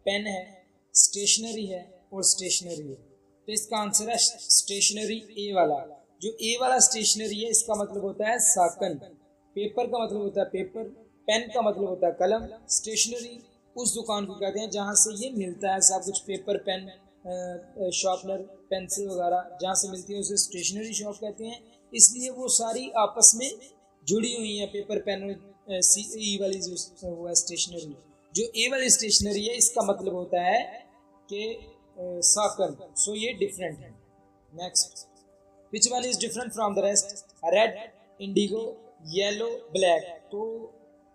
Pen है, stationery है और स्टेशनरी है। तो इसका आंसर है स्टेशनरी ए वाला। जो ए वाला स्टेशनरी है इसका मतलब होता है साकन, पेपर का मतलब होता है पेपर, पेन का मतलब होता है कलम, स्टेशनरी उस दुकान को कहते हैं जहाँ से ये मिलता है सब कुछ, पेपर, पेन, शार्पनर, पेंसिल वगैरह जहाँ से मिलती है उसे स्टेशनरी शॉप कहते हैं। इसलिए वो सारी आपस में जुड़ी हुई हैं, पेपर, पेन और ई वाली जो वो है स्टेशनरी। जो ए वाली स्टेशनरी है इसका मतलब होता है कि साकन। सो ये डिफरेंट है। Next, which one is different from the rest? Red, Indigo, yellow, black. तो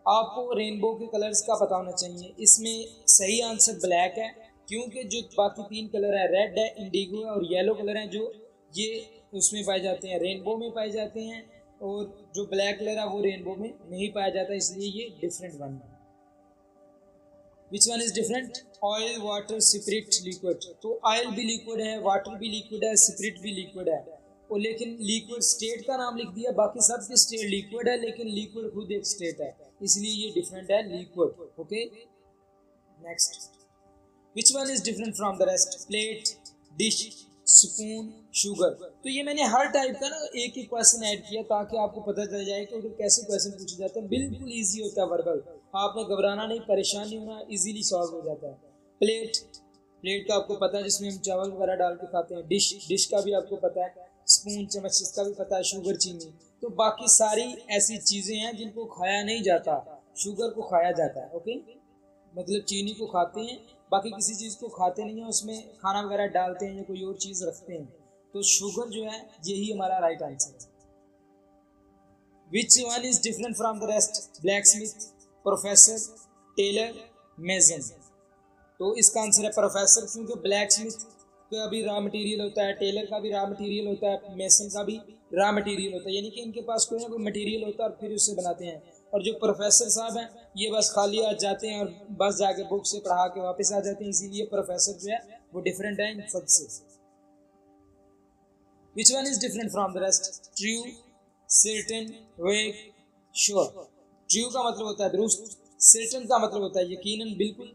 आपको रेनबो के कलर्स का पता होना चाहिए। इसमें सही आंसर ब्लैक है, क्योंकि जो बाकी तीन कलर है, रेड है, इंडिगो है और येलो कलर है, जो ये उसमें पाए जाते हैं, रेनबो में पाए जाते हैं, और जो ब्लैक कलर है वो रेनबो में नहीं पाया जाता, इसलिए ये डिफरेंट वन है। Which one is different? Oil, water, spirit, liquid. तो ऑयल भी लिक्विड है, वाटर भी लिक्विड है, स्पिरिट भी लिक्विड है, और लेकिन लिक्विड स्टेट का नाम लिख दिया, बाकी सब के स्टेट लिक्विड है, लेकिन लिक्विड खुद एक स्टेट है, इसलिए ये डिफरेंट है, liquid. Okay, next, which one is different from the rest? Plate, dish, spoon, sugar. तो ये मैंने हर टाइप का ना एक ही क्वेश्चन ऐड किया ताकि आपको पता चल जाए कि उधर कैसे क्वेश्चन पूछे जाते हैं। बिल्कुल इजी होता है वर्बल, आपने घबराना नहीं, परेशान नहीं होना, इजीली सॉल्व हो जाता है। प्लेट, प्लेट का आपको पता है जिसमें हम चावल वगैरह डाल के खाते हैं। डिश, डिश का भी आपको पता है। स्पून, चम्मच, इसका भी पता है। शुगर, चीनी। तो बाकी सारी ऐसी चीज़ें हैं जिनको खाया नहीं जाता, शुगर को खाया जाता है। ओके, मतलब चीनी को खाते हैं, बाकी किसी चीज़ को खाते नहीं है, उसमें खाना वगैरह डालते हैं या कोई और चीज़ रखते हैं। तो शुगर जो है यही हमारा राइट आंसर है। Which one is different from the rest? Blacksmith, professor, tailor, mason. तो इसका आंसर है प्रोफेसर, क्योंकि ब्लैक स्मिथ का भी रॉ मटेरियल होता है, टेलर का भी रॉ मटेरियल होता है, मेसन का भी रॉ मटेरियल होता है, यानी कि इनके पास कोई ना कोई मटेरियल होता है और फिर उससे बनाते हैं। और जो प्रोफेसर साहब हैं ये बस खाली आ जाते हैं और बस जाके बुक से पढ़ा के वापस आ जाते हैं, इसीलिए प्रोफेसर जो है वो डिफरेंट है इन सबसे। विच one is different from the rest? True, certain, वेग, श्योर। ट्रू का मतलब होता है दुरुस्त, सर्टेन का मतलब होता है यकीनन, बिल्कुल,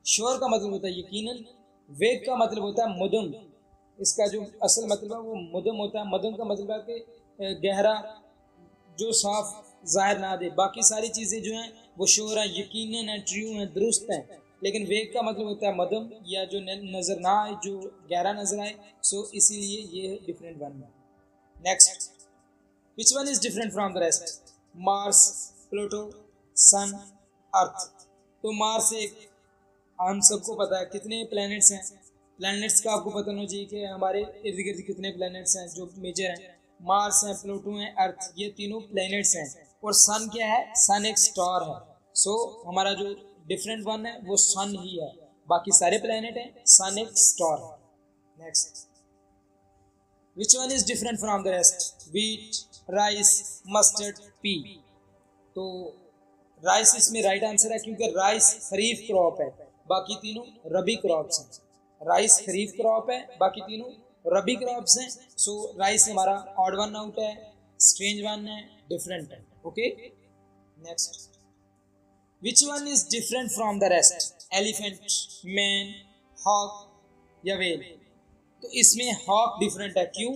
श्योर का मतलब होता है यकीनन, वेग का मतलब होता है मदम। इसका जो असल मतलब है वो मदम होता है। मदम का मतलब है कि गहरा, जो साफ जाहिर ना दे। बाकी सारी चीज़ें जो हैं वो श्योर हैं, यकीनन है, ट्रू हैं, दुरुस्त हैं। लेकिन वेग का मतलब होता है मदम, या जो नज़र ना आए, जो गहरा नजर आए। सो इसीलिए ये डिफरेंट वन है। Next, which one is different from the rest? Mars, Pluto, sun, earth. तो मार्स एक, हम सबको पता है कितने प्लैनेट्स हैं। प्लैनेट्स का आपको पता होना चाहिए कि हमारे इर्द गिर्द कितने प्लैनेट्स हैं जो मेजर हैं। मार्स है, प्लूटो है, अर्थ, ये तीनों प्लैनेट्स हैं। और सन क्या है? सन एक स्टार है। सो हमारा जो डिफरेंट वन है वो सन ही है, बाकी सारे प्लैनेट हैं, सन एक स्टार है। Next, which one is different from the rest? Wheat, rice, mustard, pea. तो राइस इसमें राइट आंसर है, क्योंकि राइस खरीफ क्रॉप है, बाकी तीनों रबी क्रॉप्स हैं। राइस खरीफ क्रॉप है, बाकी तीनों रबी क्रॉप्स हैं। सो राइस हमारा ऑड वन आउट है, स्ट्रेंज वन है, डिफरेंट है। Okay, next, which one is different from the rest? Elephant, man, hawk या व्हेल। तो इसमें हॉक डिफरेंट है। क्यों?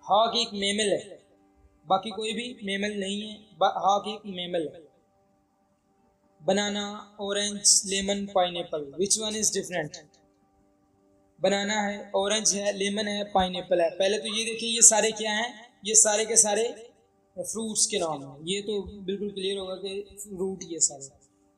हॉक एक मेमल है, बाकी कोई भी मेमल नहीं है, हॉक एक मेमल है। Banana, orange, lemon, pineapple. Which one is different? Banana है, ऑरेंज है, लेमन है, पाइनएप्पल है। पहले तो ये देखिए ये सारे क्या हैं? ये सारे के सारे फ्रूट्स के नाम हैं। ये तो बिल्कुल क्लियर होगा कि फ्रूट ये सारे।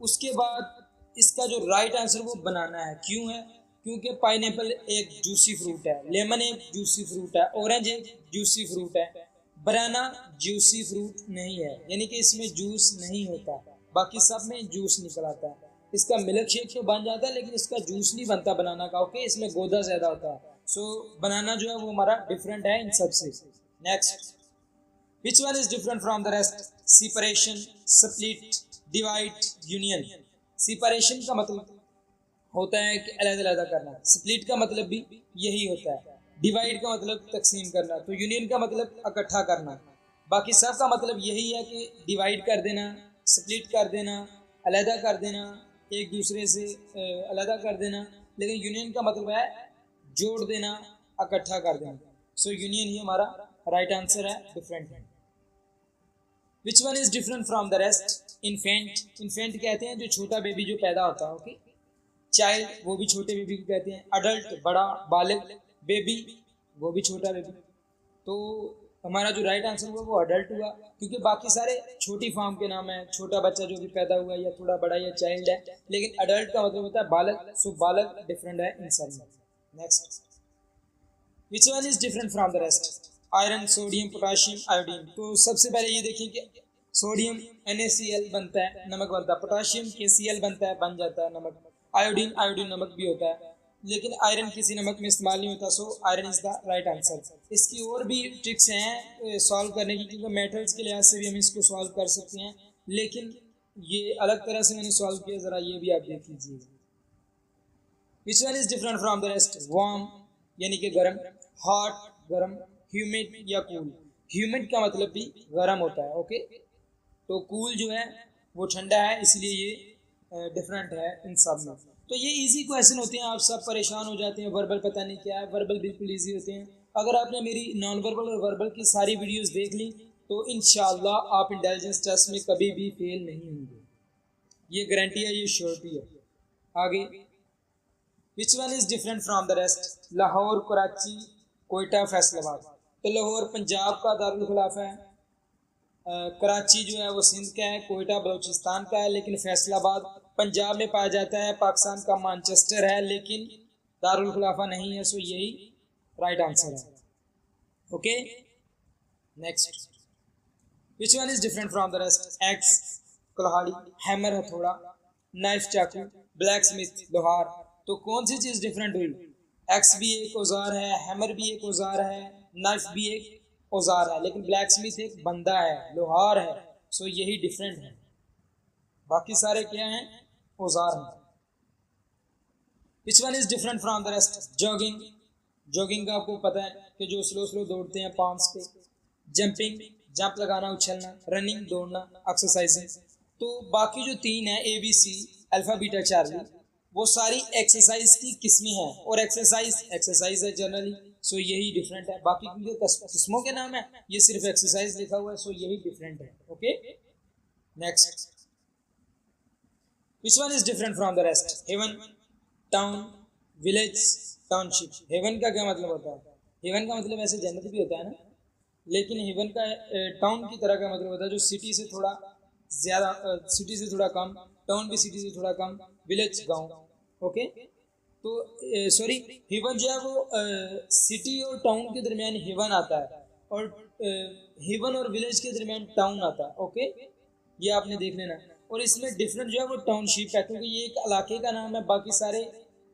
उसके बाद इसका जो राइट आंसर वो बनाना है। क्यों है? क्योंकि पाइनएप्पल एक जूसी फ्रूट है, लेमन एक जूसी फ्रूट है, ऑरेंज एक जूसी फ्रूट है, बनाना जूसी फ्रूट नहीं है, यानी कि इसमें जूस नहीं होता, बाकी सब में जूस निकल आता है। इसका मिल्क शेक तो बन जाता है लेकिन इसका जूस नहीं बनता बनाना का। ओके, इसमें गोदा ज़्यादा होता है। सो बनाना जो है वो हमारा डिफरेंट है इन सबसे। Next, which one is different from the rest? Separation, split, divide, union. Separation का मतलब होता है कि अलग-अलग करना, स्प्लिट का मतलब भी यही होता है, डिवाइड का मतलब तकसीम करना, तो यूनियन का मतलब इकट्ठा करना। बाकी सब का मतलब यही है कि डिवाइड कर देना, स्प्लिट कर देना, अलहदा कर देना, एक दूसरे से अलग कर देना, लेकिन यूनियन का मतलब है जोड़ देना, इकट्ठा कर देना। सो यूनियन ही हमारा राइट आंसर है, डिफरेंट है। Which one is different from the rest? Infant, infant कहते हैं जो छोटा बेबी जो पैदा होता है, ओके। चाइल्ड वो भी छोटे बेबी को कहते हैं, अडल्ट बड़ा बालिग, बेबी वो भी छोटा बेबी। तो हमारा जो राइट आंसर हुआ वो अडल्ट हुआ, क्योंकि बाकी सारे छोटी फॉर्म के नाम है, छोटा बच्चा जो भी पैदा हुआ या थोड़ा बड़ा या चाइल्ड है, लेकिन अडल्ट का मतलब होता है बालक। सो बालक डिफरेंट है इन सब में। Next, which one is different from the rest? Iron, sodium, potassium, iodine. तो सबसे पहले ये देखिए कि सोडियम NaCl बनता है, नमक बनता है, पोटाशियम KCl बनता है, बन जाता है नमक, आयोडीन, आयोडीन नमक भी होता है, लेकिन आयरन किसी नमक में इस्तेमाल नहीं होता। So iron is the right answer. इसकी और भी ट्रिक्स हैं सॉल्व करने की, क्योंकि मेटल्स के लिहाज से भी हम इसको सॉल्व कर सकते हैं, लेकिन ये अलग तरह से मैंने सॉल्व किया, ज़रा ये भी आप देख लीजिए। विच one is different from the rest? Warm यानी कि गर्म, हॉट गर्म, ह्यूमिड या कूल। ह्यूमिड का मतलब भी गर्म होता है, ओके। तो कूल जो है वो ठंडा है, इसलिए ये डिफरेंट है इन सब में। तो ये इजी क्वेश्चन होते हैं, आप सब परेशान हो जाते हैं वर्बल पता नहीं क्या है, वर्बल बिल्कुल इजी होते हैं। अगर आपने मेरी नॉन वर्बल और वर्बल की सारी वीडियोस देख ली तो इंशाल्लाह आप इंटेलिजेंस टेस्ट में कभी भी फेल नहीं होंगे, ये गारंटी है, ये श्योरिटी है। आगे, विच one is different from the rest? Lahore, Karachi, Quetta, Faisalabad. तो लाहौर पंजाब का दारुल खिलाफा है, कराची जो है वो सिंध का है, कोयटा बलूचिस्तान का है, लेकिन फैसलाबाद पंजाब में पाया जाता है, पाकिस्तान का मैनचेस्टर है, लेकिन दारुल खिलाफा नहीं है। सो यही राइट आंसर है, okay. Next, which one is different from the rest? X कुल्हाड़ी, हैमर हथौड़ा, नाइफ चाकू, ब्लैक स्मिथ लोहार। तो कौन सी चीज़ डिफरेंट हुई? एक्स भी एक औजार है, हैमर भी एक औजार है, नाइफ भी एक औजार है, लेकिन ब्लैक स्मिथ एक बंदा है, लोहार है। सो यही डिफरेंट है, बाकी सारे क्या हैं? औजार हैं। विच one is different from the rest? Jogging, jogging का आपको पता है कि जो स्लो स्लो दौड़ते हैं पाम्स पे। जंपिंग, जंप लगाना, उछलना। रनिंग, दौड़ना, एक्सरसाइजिंग। तो बाकी जो तीन है ABC, अल्फा बीटा चार्ली, वो सारी एक्सरसाइज की किस्में हैं, और एक्सरसाइज है जनरली। सो यही डिफरेंट है, बाकी क्योंकि किस्मों के नाम है, ये सिर्फ एक्सरसाइज लिखा हुआ है। सो यही डिफरेंट है, okay. Next, which one is different from the rest? Heaven, town, village, township. Heaven का क्या मतलब होता है? हेवन का मतलब ऐसे जन्नत भी होता है ना, लेकिन हेवन का टाउन की तरह का मतलब होता है जो सिटी से थोड़ा ज़्यादा, सिटी से थोड़ा कम, टाउन भी सिटी से थोड़ा कम, विलेज गांव, ओके। तो सॉरी, हेवन जो है वो सिटी और टाउन के दरमियान हेवन आता है, और हेवन और विलेज के दरमियान टाउन आता है, ओके। ये आपने देख लेना। और इसमें डिफरेंट जो है वो टाउनशिप है, क्योंकि ये एक इलाके का नाम है, बाकी सारे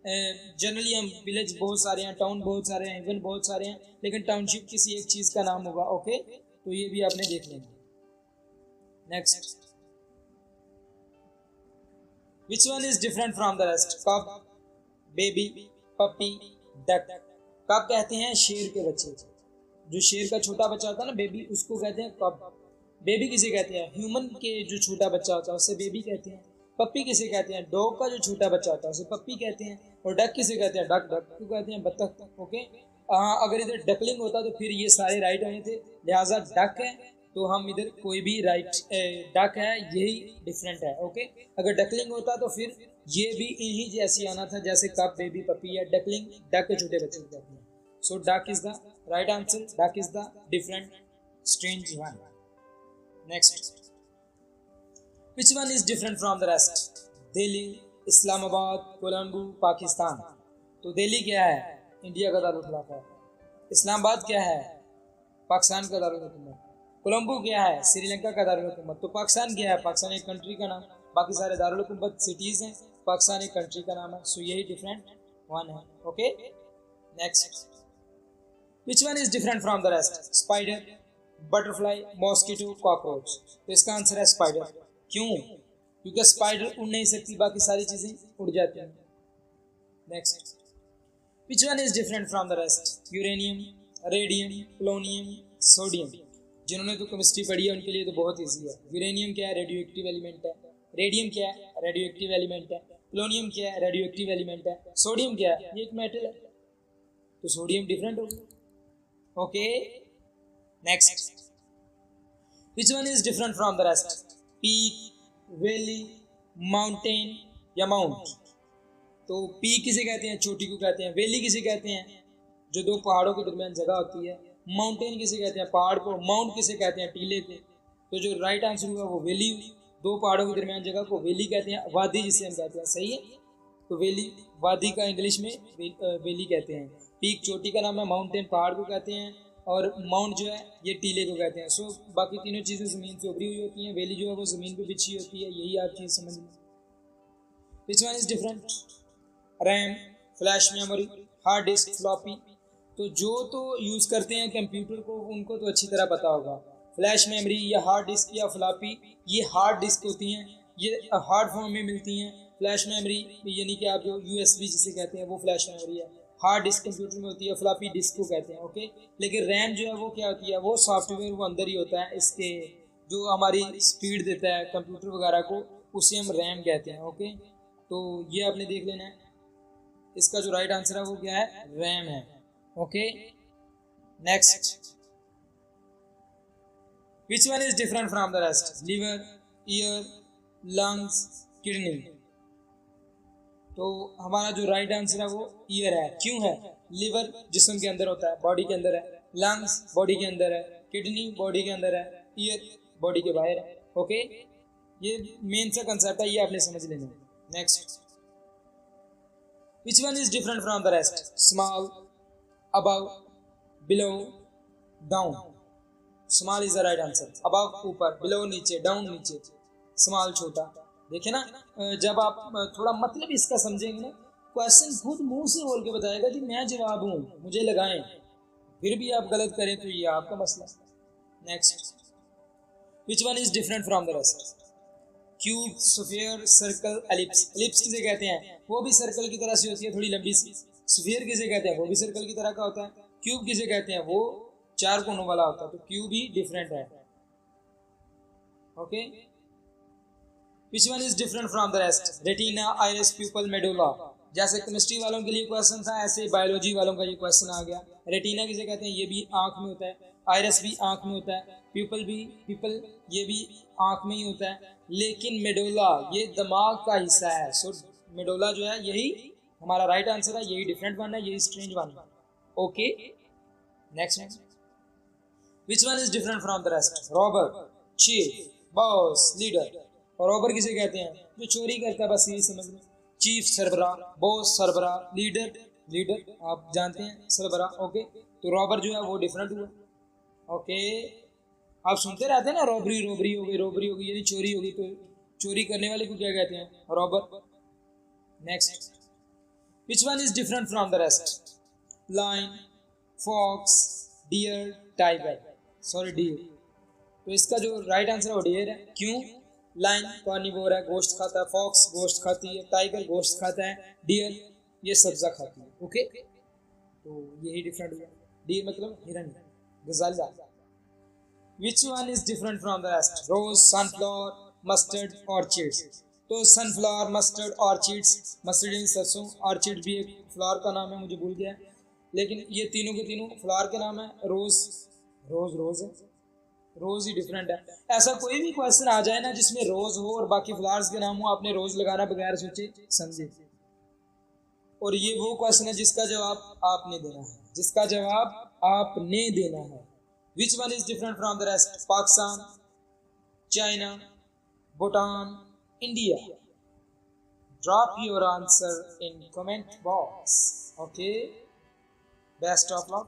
जनरली हम विलेज बहुत सारे हैं, टाउन बहुत सारे हैं, हेवन बहुत सारे हैं, लेकिन टाउनशिप किसी एक चीज़ का नाम होगा, ओके। तो ये भी आपने देख लेना। Next, which one is different from the rest? कब, बेबी, पपी, डक। कब कहते हैं शेर के बच्चे, जो शेर का छोटा बच्चा होता है ना बेबी, उसको कहते हैं कब। बेबी किसे कहते हैं? ह्यूमन के जो छोटा बच्चा होता है उसे बेबी कहते हैं। पप्पी किसे कहते हैं? डॉग का जो छोटा बच्चा होता है उसे पप्पी कहते हैं। और डक किसे कहते हैं? डक, डक क्यों कहते हैं? बत्तख, ओके। अगर इधर डकलिंग होता तो फिर ये सारे राइट होने थे, लिहाजा डक है, तो हम इधर कोई भी राइट, डक है, यही डिफरेंट है, ओके। अगर डकलिंग होता तो फिर ये भी इन्हीं जैसी आना था, जैसे कप, बेबी, पपी या डकलिंग, डक के छोटे बच्चे को कहते हैं। So duck is the right answer, duck is the different strange one. Next, which one is different from the rest? Delhi, Islamabad, Colombo, Pakistan. तो दिल्ली क्या है? इंडिया का दारुल खिलाफा है। इस्लामाबाद क्या है? पाकिस्तान का दारुल हुकूमत। कोलंबो क्या है? श्रीलंका का दारुल हुकूमत। तो पाकिस्तान क्या है? पाकिस्तान एक कंट्री का नाम, बाकी सारे दारुल हुकूमत सिटीज़ हैं, पाकिस्तान एक कंट्री का नाम है। सो यही डिफरेंट वन है, okay. Next, which one is different from the rest? Spider, butterfly, mosquito, cockroach. तो इसका आंसर है स्पाइडर। क्यों? क्योंकि स्पाइडर उड़ नहीं सकती, बाकी सारी चीज़ें उड़ जाती हैं। Next, which one is different from the rest? Uranium, radium, polonium, sodium. जिन्होंने तो केमिस्ट्री पढ़ी है उनके लिए तो बहुत ईजी है। यूरेनियम क्या है? रेडियो एक्टिव एलिमेंट है। रेडियम क्या है? रेडियो एक्टिव एलिमेंट है। पोलोनियम क्या है? रेडियो एक्टिव एलिमेंट है। सोडियम क्या है? ये एक मेटल है, तो सोडियम डिफरेंट होगा। Okay, next, which one is different from the rest? Peak, valley, mountain या माउंट? तो पीक किसे कहते हैं? चोटी को कहते हैं। वैली किसे कहते हैं? जो दो पहाड़ों के दरमियान जगह होती है। माउंटेन किसे कहते हैं? पहाड़ को। माउंट किसे कहते हैं? टीले को। तो जो राइट आंसर हुआ वो वैली, दो पहाड़ों के दरमियान जगह को वैली कहते हैं, वादी जिसे हम कहते हैं। सही है, तो वैली, वादी का इंग्लिश में वैली कहते हैं। पीक चोटी का नाम है, माउंटेन पहाड़ को कहते हैं, और माउंट जो है ये टीले को कहते हैं। सो बाकी तीनों चीज़ें ज़मीन से उभरी हुई होती हैं, वैली जो है वो ज़मीन पे बिछी होती है। यही आप चीज़ समझ लें। विच one is different? RAM, flash memory, hard disk, floppy. तो जो तो यूज़ करते हैं कंप्यूटर को उनको तो अच्छी तरह पता होगा। फ्लैश मेमोरी या हार्ड डिस्क या फ्लॉपी, ये हार्ड डिस्क होती हैं, ये हार्ड फॉर्म में मिलती हैं। फ्लैश मेमोरी यानी कि आप जो USB जिसे कहते हैं वो फ्लैश मेमोरी है। हार्ड डिस्क कंप्यूटर में होती है, फ्लॉपी डिस्क को कहते हैं। ओके, लेकिन रैम जो है वो क्या होती है? वो सॉफ्टवेयर वो अंदर ही होता है, इसके जो हमारी स्पीड देता है कंप्यूटर वगैरह को, उसे हम रैम कहते हैं। ओके, तो ये आपने देख लेना है। इसका जो राइट आंसर है वो क्या है? रैम है। Okay, next, which one is different from the rest? Liver, year, lungs, kidney. तो हमारा जो राइट आंसर है वो ईयर है। क्यों है? लिवर जिस्म के अंदर होता है, बॉडी के अंदर है। लंग्स बॉडी के अंदर है। किडनी बॉडी के अंदर है। ईयर बॉडी के बाहर है। ओके, ये मेन सा कंसेप्ट है, ये आपने समझ लेना। Next, which one is different from the rest? Small, above, below, down. Small is the right answer. Above ऊपर, below नीचे, down नीचे, small छोटा। देखे ना, जब आप थोड़ा मतलब इसका समझेंगे ना, क्वेश्चन खुद मुंह से बोल के बताएगा कि मैं जवाब हूँ, मुझे लगाएं। फिर भी आप गलत करें तो ये आपका मसला। Next, which one is different from the rest? Cube, sphere, circle, ellipse. Ellipse किसे कहते हैं? वो भी सर्कल की तरह से होती है, थोड़ी लंबी सी। स्फीयर किसे कहते हैं? वो भी सर्कल की तरह का होता है। क्यूब किसे कहते हैं? वो चार कोनों वाला होता है। तो क्यूब ही डिफरेंट है। Okay, which one is different from the rest? Retina, iris, pupil, medulla. जैसे केमिस्ट्री वालों के लिए क्वेश्चन था, ऐसे बायोलॉजी वालों का ये क्वेश्चन आ गया। रेटिना किसे कहते हैं? ये भी आंख में होता है। आइरिस भी आंख में होता है। प्यूपल ये भी आंख में ही होता है। लेकिन मेडुला ये दिमाग का हिस्सा है। सो मेडुला जो है यही हमारा राइट आंसर है, यही डिफरेंट वन है, यही स्ट्रेंज वन है। Okay, next, which one is different from the rest? Robber, chief, boss, leader. Robber किसे कहते हैं? जो चोरी करता है, बस यही समझ लो। चीफ सरबरा, बॉस सरबरा, लीडर आप जानते हैं सरबरा। ओके, तो रॉबर जो है वो डिफरेंट हुआ। ओके, आप सुनते रहते हैं ना, रॉबरी हो गई यानी चोरी होगी, तो चोरी करने वाले को क्या कहते हैं? Robber. Next, which one is different from the rest? Lion, fox, deer, tiger. Sorry, deer. तो इसका जो राइट आंसर है वो डियर है। क्यों? लायन कार्निवोर है, गोश्त खाता है। फॉक्स गोश्त खाती है। टाइगर गोश्त खाता है। डियर ये सब्जा खाती है। ओके, तो यही डिफरेंट हुआ। डियर मतलब हिरन, गजाला। Which one is different from the rest? Rose, sunflower, mustard, orchids. तो सनफ्लावर, मस्टर्ड, ऑर्चिड्स। मस्टर्ड यानी सरसों, ऑर्चिड भी एक फ्लावर का नाम है, मुझे भूल गया, लेकिन ये तीनों के तीनों फ्लावर के नाम है। रोज है, रोज ही डिफरेंट है। ऐसा कोई भी क्वेश्चन आ जाए ना जिसमें रोज हो और बाकी फ्लावर्स के नाम हो, आपने रोज लगाना बगैर सोचे समझे। और ये वो क्वेश्चन है जिसका जवाब आपने देना है। Which one is different from the rest? Pakistan, China, Bhutan, India. Drop your answer in comment box. Okay. Best of luck.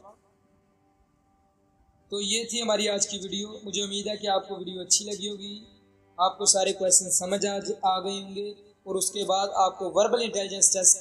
तो ये थी हमारी आज की वीडियो। मुझे उम्मीद है कि आपको वीडियो अच्छी लगी होगी, आपको सारे क्वेश्चन समझ आ गए होंगे, और उसके बाद आपको वर्बल इंटेलिजेंस टेस्ट